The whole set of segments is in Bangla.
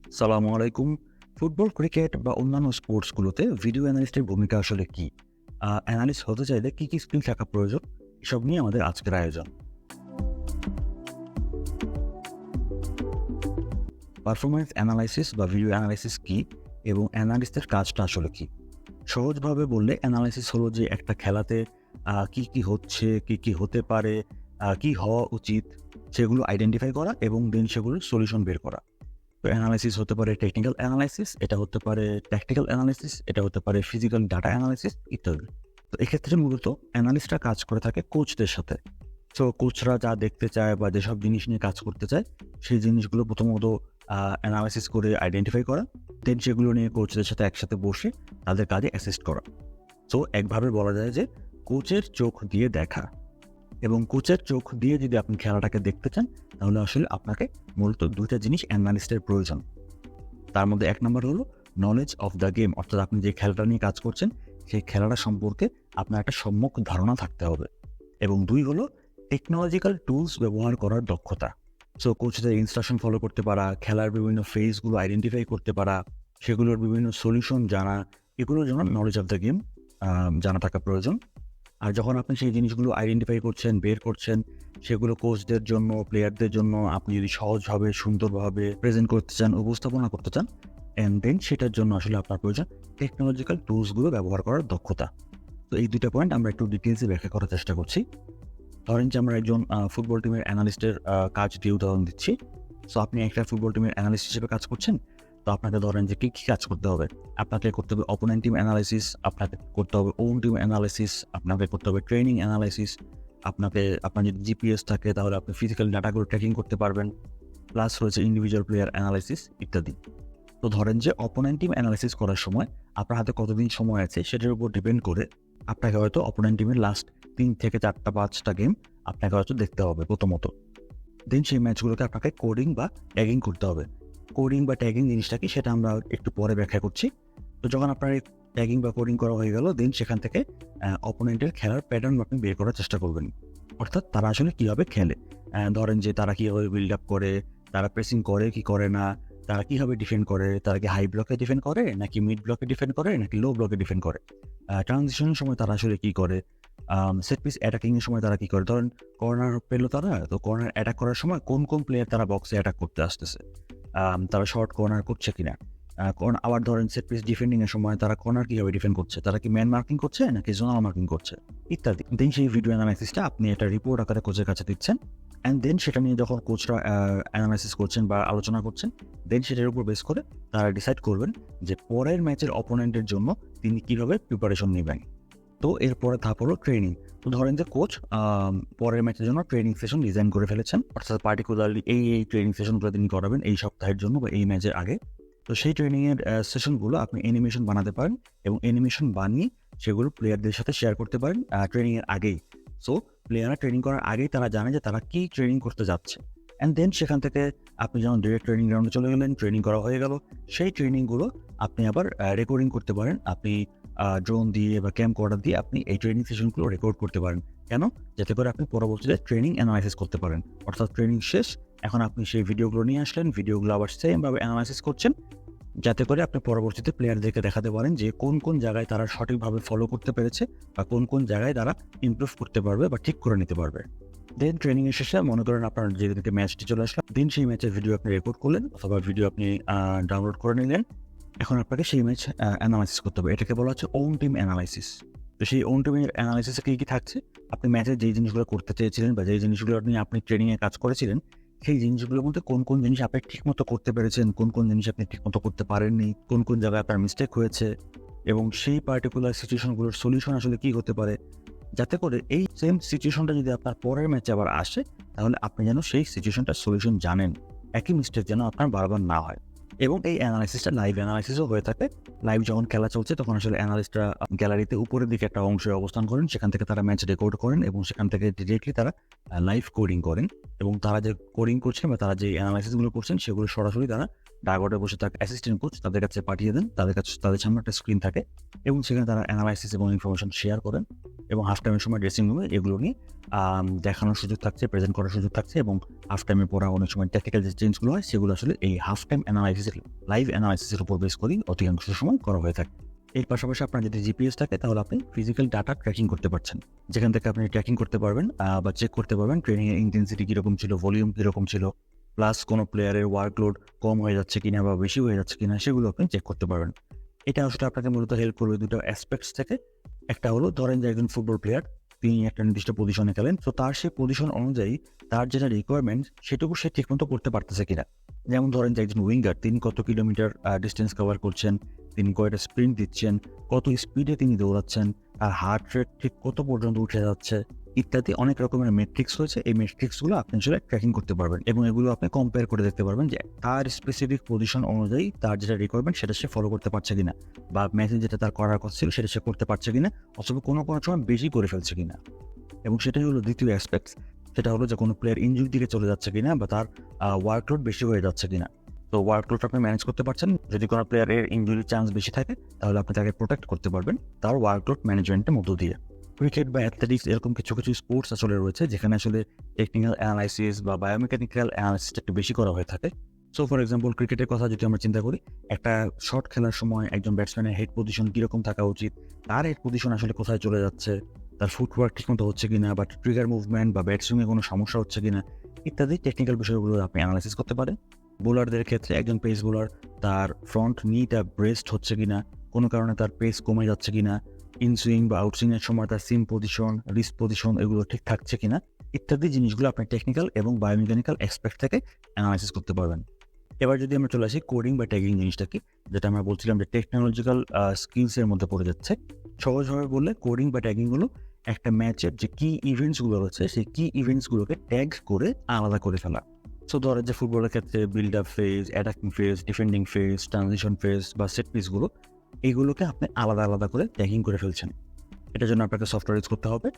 সালামু আলাইকুম। ফুটবল, ক্রিকেট বা অন্যান্য স্পোর্টসগুলোতে ভিডিও অ্যানালিস্টের ভূমিকা আসলে কী? অ্যানালিস্ট হতে চাইলে কী স্কিল থাকা প্রয়োজন? এসব নিয়ে আমাদের আজকের আয়োজন। পারফরম্যান্স অ্যানালাইসিস বা ভিডিও অ্যানালাইসিস কী এবং অ্যানালিস্টের কাজটা আসলে কী? সহজভাবে বললে অ্যানালাইসিস হলো যে একটা খেলাতে কী হচ্ছে, কী হতে পারে, কী হওয়া উচিত সেগুলো আইডেন্টিফাই করা এবং দেন সেগুলোর সলিউশন বের করা। তো অ্যানালাইসিস হতে পারে টেকনিক্যাল অ্যানালাইসিস, এটা হতে পারে ট্যাকটিক্যাল অ্যানালাইসিস, এটা হতে পারে ফিজিক্যাল ডাটা অ্যানালাইসিস ইত্যাদি। তো এক্ষেত্রে মূলত অ্যানালিস্টরা কাজ করে থাকে কোচদের সাথে। সো কোচরা যা দেখতে চায় বা যেসব জিনিস নিয়ে কাজ করতে চায়, সেই জিনিসগুলো প্রথমত অ্যানালাইসিস করে আইডেন্টিফাই করা, দেন সেগুলো নিয়ে কোচদের সাথে একসাথে বসে তাদের কাজে অ্যাসিস্ট করা। সো একভাবে বলা যায় যে কোচের চোখ দিয়ে দেখা। এবং কোচের চোখ দিয়ে যদি আপনি খেলাটাকে দেখতে চান, তাহলে আসলে আপনাকে মূলত ২ টা জিনিস অ্যানালিস্টের প্রয়োজন। তার মধ্যে ১ নাম্বার হলো নলেজ অফ দ্য গেম, অর্থাৎ আপনি যে খেলাটা নিয়ে কাজ করছেন, সেই খেলাটা সম্পর্কে আপনার একটা সম্যক ধারণা থাকতে হবে। এবং ২ হলো টেকনোলজিক্যাল টুলস ব্যবহার করার দক্ষতা। সো কোচদের ইনস্ট্রাকশন ফলো করতে পারা, খেলার বিভিন্ন ফেজগুলো আইডেন্টিফাই করতে পারা, সেগুলোর বিভিন্ন সলিউশন জানা, এগুলোর জন্য নলেজ অফ দ্য গেম জানা থাকা প্রয়োজন। আর যখন আপনি সেই জিনিসগুলো আইডেন্টিফাই করছেন, বের করছেন, সেগুলো কোচদের জন্য, প্লেয়ারদের জন্য আপনি যদি সহজভাবে, সুন্দরভাবে প্রেজেন্ট করতে চান, উপস্থাপনা করতে চান, অ্যান্ড দেন সেটার জন্য আসলে আপনার প্রয়োজন টেকনোলজিক্যাল টুলসগুলো ব্যবহার করার দক্ষতা। তো এই ২ টা পয়েন্ট আমরা একটু ডিটেইলসে ব্যাখ্যা করার চেষ্টা করছি। ধরেন যে আমরা একজন ফুটবল টিমের অ্যানালিস্টের কাজ দিয়ে উদাহরণ দিচ্ছি। সো আপনি একটা ফুটবল টিমের অ্যানালিস্ট হিসেবে কাজ করছেন। তো আপনাকে ধরেন যে কী কাজ করতে হবে? আপনাকে করতে হবে অপোনেন্ট টিম অ্যানালাইসিস, আপনাকে করতে হবে ওন টিম অ্যানালাইসিস, আপনাকে করতে হবে ট্রেনিং অ্যানালাইসিস, আপনার যদি জিপিএস থাকে তাহলে আপনি ফিজিক্যাল ডাটাগুলো ট্র্যাকিং করতে পারবেন। প্লাস রয়েছে ইন্ডিভিজুয়াল প্লেয়ার অ্যানালাইসিস ইত্যাদি। তো ধরেন যে অপোনেন্ট টিম অ্যানালাইসিস করার সময় আপনার হাতে কতদিন সময় আছে সেটার উপর ডিপেন্ড করে আপনাকে হয়তো অপোনেন্ট টিমের লাস্ট ৩ থেকে ৪টা ৫টা গেম আপনাকে হয়তো দেখতে হবে প্রথমত। দেন সেই ম্যাচগুলোকে আপনাকে কোডিং বা ট্যাগিং করতে হবে। কোডিং বা ট্যাগিং জিনিসটা কি সেটা আমরা একটু পরে ব্যাখ্যা করছি। তো যখন আপনার এই ট্যাগিং বা কোডিং করা হয়ে গেল, দেন সেখান থেকে অপোনেন্টের খেলার প্যাটার্ন আপনি বের করার চেষ্টা করবেন। অর্থাৎ তারা আসলে কীভাবে খেলে। ধরেন যে তারা কীভাবে বিল্ড আপ করে, তারা প্রেসিং করে কি করে না, তারা কীভাবে ডিফেন্ড করে, তারা কি হাই ব্লকে ডিফেন্ড করে নাকি মিড ব্লকে ডিফেন্ড করে নাকি লো ব্লকে ডিফেন্ড করে। ট্রানজিশনের সময় তারা আসলে কী করে, সেট পিস অ্যাটাকিং এর সময় তারা কী করে। ধরেন কর্নার পেল তারা, তো কর্নার অ্যাটাক করার সময় কোন প্লেয়ার তারা বক্সে অ্যাটাক করতে আসতেছে। তারা শর্ট কর্নার করছে কিনা। আবার ধরেন সেট পিস ডিফেন্ডিং এর সময় তারা কর্নার কিভাবে ডিফেন্ড করছে, তারা কি ম্যান মার্কিং করছে নাকি জোনাল মার্কিং করছে ইত্যাদি। দেন সেই ভিডিও অ্যানালাইসিসটা আপনি একটা রিপোর্ট আকারে কোচের কাছে দিচ্ছেন, অ্যান্ড দেন সেটা নিয়ে যখন কোচরা অ্যানালাইসিস করছেন বা আলোচনা করছেন, দেন সেটার উপর বেস করে তারা ডিসাইড করবেন যে পরের ম্যাচের অপোনেন্টের জন্য তিনি কিভাবে প্রিপারেশন নেবেন। তো এরপরে ধাপ হলো ট্রেনিং। তো ধরেন যে কোচ পরের ম্যাচের জন্য ট্রেনিং সেশন ডিজাইন করে ফেলেছেন, অর্থাৎ পার্টিকুলারলি এই ট্রেনিং সেশনগুলো তিনি করাবেন এই সপ্তাহের জন্য বা এই ম্যাচের আগে। তো সেই ট্রেনিংয়ের সেশনগুলো আপনি অ্যানিমেশন বানাতে পারেন এবং অ্যানিমেশন বানিয়ে সেগুলো প্লেয়ারদের সাথে শেয়ার করতে পারেন ট্রেনিংয়ের আগেই। সো প্লেয়াররা ট্রেনিং করার আগেই তারা জানে যে তারা কী ট্রেনিং করতে যাচ্ছে, অ্যান্ড দেন সেখান থেকে আপনি যখন ডিরেক্ট ট্রেনিং গ্রাউন্ডে চলে গেলেন, ট্রেনিং করা হয়ে গেল, সেই ট্রেনিংগুলো আপনি আবার রেকর্ডিং করতে পারেন। আপনি ড্রোন দিয়ে বা ক্যামকর্ডার দিয়ে আপনি এই ট্রেনিং সেশনগুলো রেকর্ড করতে পারেন। কেন? যাতে করে আপনি পরবর্তীতে ট্রেনিং অ্যানালাইসিস করতে পারেন। অর্থাৎ ট্রেনিং শেষ, এখন আপনি সেই ভিডিওগুলো নিয়ে আসলেন, ভিডিওগুলো আবার সেমভাবে অ্যানালাইসিস করছেন, যাতে করে আপনি পরবর্তীতে প্লেয়ারদেরকে দেখাতে পারেন যে কোন জায়গায় তারা সঠিকভাবে ফলো করতে পেরেছে বা কোন জায়গায় তারা ইমপ্রুভ করতে পারবে বা ঠিক করে নিতে পারবে। দেন ট্রেনিং এর শেষে মনে করেন আপনার যেদিনকে ম্যাচটি চলে আসলো, দেন সেই ম্যাচের ভিডিও আপনি রেকর্ড করলেন অথবা ভিডিও আপনি ডাউনলোড করে নিলেন। এখন আপনাকে সেই ম্যাচ অ্যানালাইসিস করতে হবে। এটাকে বলা হচ্ছে ওন টিম অ্যানালাইসিস। তো সেই ওন টিমের অ্যানালাইসিসে কী থাকছে? আপনি ম্যাচে যেই জিনিসগুলো করতে চেয়েছিলেন বা যেই জিনিসগুলো নিয়ে আপনি ট্রেনিংয়ে কাজ করেছিলেন, সেই জিনিসগুলোর মধ্যে কোন জিনিস আপনি ঠিকমতো করতে পেরেছেন, কোন জিনিস আপনি ঠিকমতো করতে পারেননি, কোন জায়গায় আপনার মিস্টেক হয়েছে এবং সেই পার্টিকুলার সিচুয়েশনগুলোর সলিউশন আসলে কী হতে পারে। যাতে করে এই সেম সিচুয়েশনটা যদি আপনার পরের ম্যাচে আবার আসে, তাহলে আপনি যেন সেই সিচুয়েশনটার সলিউশন জানেন। একই মিস্টেক যেন আপনার বারবার না হয়। এবং এই অ্যানালাইসিসটা লাইভ অ্যানালাইসিসও হয়ে থাকে। লাইভ যখন খেলা চলছে তখন আসলে অ্যানালিস্টরা গ্যালারিতে উপরের দিকে একটা অংশে অবস্থান করেন, সেখান থেকে তারা ম্যাচ রেকর্ড করেন এবং সেখান থেকে ডিরেক্টলি তারা লাইভ কোডিং করেন এবং তারা যে কোডিং করছেন বা তারা যে অ্যানালাইসিসগুলো করছেন সেগুলো সরাসরি তারা ডাগআউটে বসে থাকা অ্যাসিস্ট্যান্ট কোচ তাদের কাছে পাঠিয়ে দেন। তাদের সামনে একটা স্ক্রিন থাকে এবং সেখানে তারা অ্যানালাইসিস এবং ইনফরমেশন শেয়ার করেন এবং হাফ টাইমের সময় ড্রেসিং রুমে এগুলো নিয়ে দেখানোর সুযোগ থাকছে, প্রেজেন্ট করার সুযোগ থাকছে এবং হাফ টাইমের পর অনেক সময় টেকনিক্যাল যে চেঞ্জগুলো হয় সেগুলো আসলে এই হাফ টাইম অ্যানালাইসিস লাইভ অ্যানালাইসিসের উপর বেস করেই অধিকাংশ সময় করা হয়ে থাকে। এর পাশাপাশি আপনার যদি জিপিএস থাকে তাহলে আপনি ফিজিক্যাল ডাটা ট্র্যাকিং করতে পারছেন, যেখান থেকে আপনি ট্র্যাকিং করতে পারবেন বা চেক করতে পারবেন ট্রেনিংয়ের ইন্টেন্সিটি কীরকম ছিল, ভলিউম কীরকম ছিল, প্লাস কোনো প্লেয়ারের ওয়ার্কলোড কম হয়ে যাচ্ছে কিনা বা বেশি হয়ে যাচ্ছে কিনা সেগুলো আপনি চেক করতে পারবেন। এটা আসলে আপনাকে মূলত হেল্প করবে দুটো অ্যাসপেক্টস থেকে। একটা হলো ধরেন যে একজন ফুটবল প্লেয়ার তিনি একটা নির্দিষ্ট পজিশনে খেলেন, তো তার সেই পজিশন অনুযায়ী তার যেটা রিকোয়ারমেন্ট সেটুকু সে ঠিকমতো করতে পারতেছে কিনা। যেমন ধরেন যে একজন উইঙ্গার তিনি কত কিলোমিটার ডিস্টেন্স কভার করছেন, তিনি কয়টা স্প্রিন্ট দিচ্ছেন, কত স্পিডে তিনি দৌড়াচ্ছেন, আর হার্ট রেট ঠিক কত পর্যন্ত উঠে যাচ্ছে ইত্যাদি অনেক রকমের মেট্রিক্স রয়েছে। এই মেট্রিক্সগুলো আপনি আসলে ট্র্যাকিং করতে পারবেন এবং এগুলো আপনি কম্পেয়ার করে দেখতে পারবেন যে তার স্পেসিফিক পজিশন অনুযায়ী তার যেটা রিকোয়ারমেন্ট সেটা সে ফলো করতে পারছে কিনা, বা ম্যাচে যেটা তার করার কথা ছিল সেটা সে করতে পারছে কিনা, অথবা কোনো সময় বেশি করে ফেলছে কিনা। এবং সেটাই হলো দ্বিতীয় অ্যাসপেক্টস, সেটা হলো যে কোনো প্লেয়ার ইনজুরি দিকে চলে যাচ্ছে কিনা বা তার ওয়ার্কলোড বেশি হয়ে যাচ্ছে কিনা। তো ওয়ার্কলোড আপনি ম্যানেজ করতে পারছেন। যদি কোনো প্লেয়ারের ইনজুরির চান্স বেশি থাকে তাহলে আপনি তাকে প্রোটেক্ট করতে পারবেন তার ওয়ার্কলোড ম্যানেজমেন্টের মধ্য দিয়ে। ক্রিকেট বা অ্যাথলেটিক্স এরকম কিছু কিছু স্পোর্টস আসলে রয়েছে যেখানে আসলে টেকনিক্যাল অ্যানালাইসিস বা বায়োমেকানিক্যাল অ্যানালাইসিসটা একটু বেশি করা হয়ে থাকে। সো ফর এক্সাম্পল ক্রিকেটের কথা যদি আমরা চিন্তা করি, একটা শট খেলার সময় একজন ব্যাটসম্যানের হেড পজিশন কীরকম থাকা উচিত, তার হেড পজিশন আসলে কোথায় চলে যাচ্ছে, তার ফুটওয়ার্ক ঠিকমতো হচ্ছে কিনা, বা ট্রিগার মুভমেন্ট বা ব্যাট সুইংয়ে কোনো সমস্যা হচ্ছে কিনা ইত্যাদি টেকনিক্যাল বিষয়গুলো আপনি অ্যানালাইসিস করতে পারেন। বোলারদের ক্ষেত্রে একজন পেস বোলার তার ফ্রন্ট নিটা ব্রেস্ট হচ্ছে কিনা, কোনো কারণে তার পেস কমে যাচ্ছে কিনা, ইনসুইং বা আউটসুইংয়ের সময় তার সিম পজিশন, রিস্ট পজিশন এগুলো ঠিক থাকছে কিনা ইত্যাদি জিনিসগুলো আপনি টেকনিক্যাল এবং বায়োমেকানিক্যাল এক্সপেক্ট থেকে অ্যানালাইসিস করতে পারবেন। এবার যদি আমরা চলে আসি কোডিং বা ট্যাগিং জিনিসটা কি, যেটা আমরা বলছিলাম যে টেকনোলজিক্যাল স্কিলসের মধ্যে পড়ে যাচ্ছে। সহজভাবে বললে কোডিং বা ট্যাগিংগুলো একটা ম্যাচের যে কি ইভেন্টসগুলো রয়েছে সেই কি ইভেন্টসগুলোকে ট্যাগ করে আলাদা করে ফেলা। সো ধরেন যে ফুটবলের ক্ষেত্রে build up phase, attacking phase, defending phase, transition phase বা সেট পিসগুলো এইগুলোকে আপনি আলাদা আলাদা করে ট্যাগিং করে ফেলছেন। এটার জন্য আপনাকে সফটওয়্যার ইউজ করতে হবে।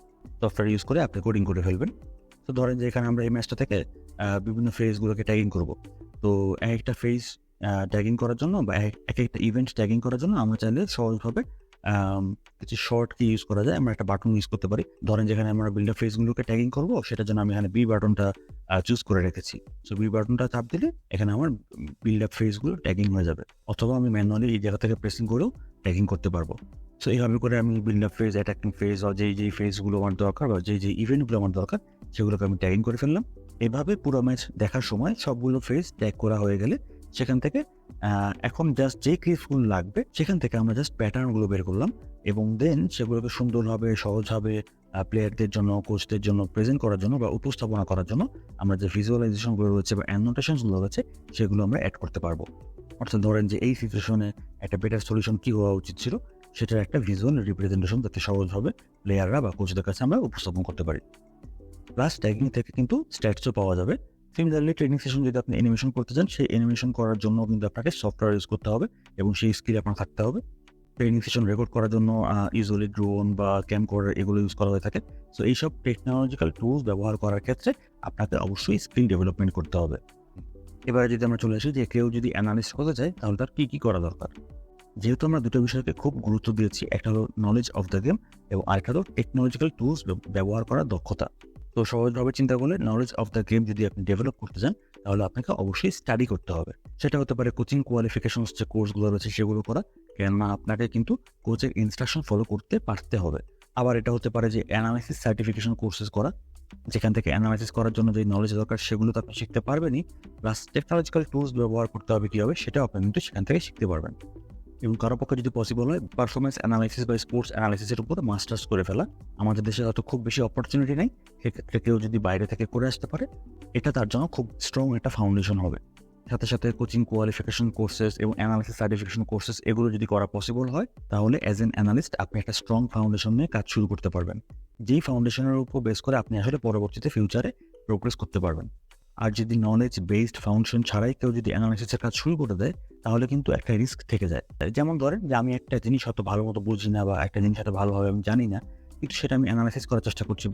সফটওয়্যার ইউজ করে আপনি কোডিং করে ফেলবেন। তো ধরেন যে এখানে আমরা এই ম্যাচটা থেকে বিভিন্ন ফেজগুলোকে ট্যাগিং করব। তো একটা ফেজ ট্যাগিং করার জন্য বা এক একটা ইভেন্ট ট্যাগিং করার জন্য আমরা চাইলে সহজভাবে কিছু শর্ট কি ইউজ করা যায়, আমরা একটা বাটন ইউজ করতে পারি। ধরেন যেখানে আমরা বিল্ড আপ ফেজগুলোকে ট্যাগিং করবো সেটার জন্য আমি এখানে বি বাটনটা চুজ করে রেখেছি। সো বি বাটনটা চাপ দিলে এখানে আমার বিল্ড আপ ফেজগুলো ট্যাগিং হয়ে যাবে, অথবা আমি ম্যানুয়ালি এই জায়গা থেকে প্রেসিং করেও ট্যাগিং করতে পারবো। সো এইভাবে করে আমি build up phase, attacking phase বা যেই ফেজগুলো আমার দরকার বা যেই ইভেন্টগুলো আমার দরকার সেগুলোকে আমি ট্যাগিং করে ফেললাম। এভাবে পুরো ম্যাচ দেখার সময় সবগুলো ফেজ ট্যাগ করা হয়ে গেলে সেখান থেকে এখন জাস্ট যে ক্লিপসগুলো লাগবে সেখান থেকে আমরা জাস্ট প্যাটার্নগুলো বের করলাম এবং দেন সেগুলোকে সুন্দরভাবে সহজভাবে প্লেয়ারদের জন্য, কোচদের জন্য প্রেজেন্ট করার জন্য বা উপস্থাপনা করার জন্য আমরা যে ভিজুয়ালাইজেশনগুলো রয়েছে বা অ্যানোটেশনসগুলো রয়েছে সেগুলো আমরা অ্যাড করতে পারবো। অর্থাৎ ধরেন যে এই সিচুয়েশনে একটা বেটার সলিউশন কী হওয়া উচিত ছিল সেটার একটা ভিজুয়াল রিপ্রেজেন্টেশন যাতে সহজভাবে প্লেয়াররা বা কোচদের কাছে আমরা উপস্থাপন করতে পারি। প্লাস ট্যাগিং থেকে কিন্তু স্ট্যাটসও পাওয়া যাবে। সিমিলারলি ট্রেনিং সেশন যদি আপনি অ্যানিমেশন করতে চান, সেই অ্যানিমেশন করার জন্য কিন্তু আপনাকে সফটওয়্যার ইউজ করতে হবে এবং সেই স্কিল আপনার থাকতে হবে। ট্রেনিং সেশন রেকর্ড করার জন্য ইউজুয়ালি ড্রোন বা ক্যামকর্ডার এগুলো ইউজ করা হয়ে থাকে। সো এইসব টেকনোলজিক্যাল টুলস ব্যবহার করার ক্ষেত্রে আপনাকে অবশ্যই স্কিল ডেভেলপমেন্ট করতে হবে। এবারে যদি আমরা চলে আসি যে কেউ যদি অ্যানালিস্ট হতে চায় তাহলে তার কী করা দরকার। যেহেতু আমরা দুটো বিষয়কে খুব গুরুত্ব দিয়েছি, একটা হলো নলেজ অফ দ্য গেম এবং আরেকটা হলো টেকনোলজিক্যাল টুলস ব্যবহার করার দক্ষতা। তো সহজভাবে চিন্তা করলে নলেজ অফ দ্য গেম যদি আপনি ডেভেলপ করতে চান তাহলে আপনাকে অবশ্যই স্টাডি করতে হবে। সেটা হতে পারে কোচিং কোয়ালিফিকেশনস যে কোর্সগুলো রয়েছে সেগুলো করা, কেননা আপনাকে কিন্তু কোচের ইনস্ট্রাকশন ফলো করতে পারতে হবে। আবার এটা হতে পারে যে অ্যানালাইসিস সার্টিফিকেশন কোর্সেস করা, যেখান থেকে অ্যানালাইসিস করার জন্য যে নলেজ দরকার সেগুলো তো আপনি শিখতে পারবেনই, প্লাস টেকনোলজিক্যাল টুলস ব্যবহার করতে হবে কীভাবে সেটাও আপনি কিন্তু সেখান থেকে শিখতে পারবেন। এবং কারো পক্ষে যদি পসিবল হয় পারফরমেন্স অ্যানালাইসিস বা স্পোর্টস অ্যানালাইসিসের উপরে মাস্টার্স করে ফেলা। আমাদের দেশে হয়তো খুব বেশি অপরচুনিটি নেই, সেক্ষেত্রে কেউ যদি বাইরে থেকে করে আসতে পারে এটা তার জন্য খুব স্ট্রং একটা ফাউন্ডেশন হবে। সাথে সাথে কোচিং কোয়ালিফিকেশন কোর্সেস এবং অ্যানালাইসিস সার্টিফিকেশন কোর্সেস এগুলো যদি করা পসিবল হয় তাহলে অ্যাজ অ্যান অ্যানালিস্ট আপনি একটা স্ট্রং ফাউন্ডেশন নিয়ে কাজ শুরু করতে পারবেন, যেই ফাউন্ডেশনের উপর বেস করে আপনি আসলে পরবর্তীতে ফিউচারে প্রোগ্রেস করতে পারবেন। আর যদি নলেজ বেসড ফাউন্ডেশন ছাড়াই কেউ যদি অ্যানালাইসিসের কাজ শুরু করে দেয় তাহলে কিন্তু একটা রিস্ক থেকে যায়। যেমন ধরেন যে আমি একটা জিনিস হয়তো ভালো মতো বুঝি না বা একটা জিনিস হয়তো ভালোভাবে আমি জানি না, কিন্তু সেটা আমি অ্যানালাইসিস করার চেষ্টা করছি,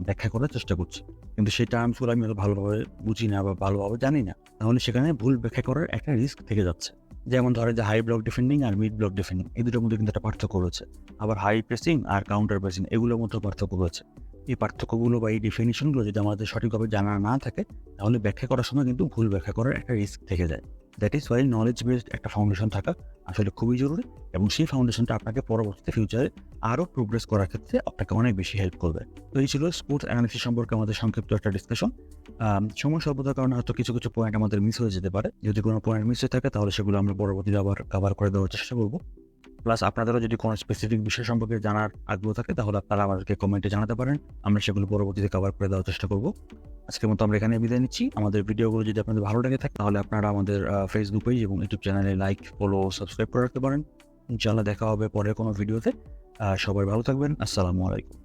ব্যাখ্যা করার চেষ্টা করছি, কিন্তু সেই টার্মসগুলো আমি হয়তো ভালোভাবে বুঝি না বা ভালোভাবে জানি না, তাহলে সেখানে ভুল ব্যাখ্যা করার একটা রিস্ক থেকে যাচ্ছে। যেমন ধরেন যে হাই ব্লক ডিফেন্ডিং আর মিড ব্লক ডিফেন্ডিং এই দুটোর মধ্যে কিন্তু একটা পার্থক্য রয়েছে। আবার হাই প্রেসিং আর কাউন্টার প্রেসিং এগুলোর মধ্যে পার্থক্য রয়েছে। এই পার্থক্যগুলো বা এই ডেফিনিশনগুলো যদি আমাদের সঠিকভাবে জানা না থাকে তাহলে ব্যাখ্যা করার সময় কিন্তু ভুল ব্যাখ্যা করার একটা রিস্ক থেকে যায়। That is Y knowledge based একটা ফাউন্ডেশন থাকা আসলে খুবই জরুরি, এবং সেই ফাউন্ডেশনটা আপনাকে পরবর্তীতে ফিউচারে আরও প্রোগ্রেস করার ক্ষেত্রে আপনাকে অনেক বেশি হেল্প করবে। তো এই ছিল স্পোর্টস অ্যানালিসিস সম্পর্কে আমাদের সংক্ষিপ্ত একটা ডিসকাশন। সময় স্বল্পতার কারণে হয়তো কিছু কিছু পয়েন্ট আমাদের মিস হয়ে যেতে পারে। যদি কোনো পয়েন্ট মিস হয়ে থাকে তাহলে সেগুলো আমরা পরবর্তীতে আবার কভার করে দেওয়ার চেষ্টা করব। প্লাস আপনাদেরও যদি কোনো স্পেসিফিক বিষয় সম্পর্কে জানার আগ্রহ থাকে তাহলে আপনারা আমাদেরকে কমেন্টে জানাতে পারেন, আমরা সেগুলো পরবর্তীতে কভার করে দেওয়ার চেষ্টা করব। আজকের মতো আমরা এখানে বিদায় নিচ্ছি। আমাদের ভিডিওগুলো যদি আপনাদের ভালো লেগে থাকে তাহলে আপনারা আমাদের ফেসবুক পেজ এবং ইউটিউব চ্যানেলে লাইক, ফলো, সাবস্ক্রাইব করে রাখতে পারেন। ইনশাআল্লাহ দেখা হবে পরের কোনো ভিডিওতে। সবাই ভালো থাকবেন। আসসালামু আলাইকুম।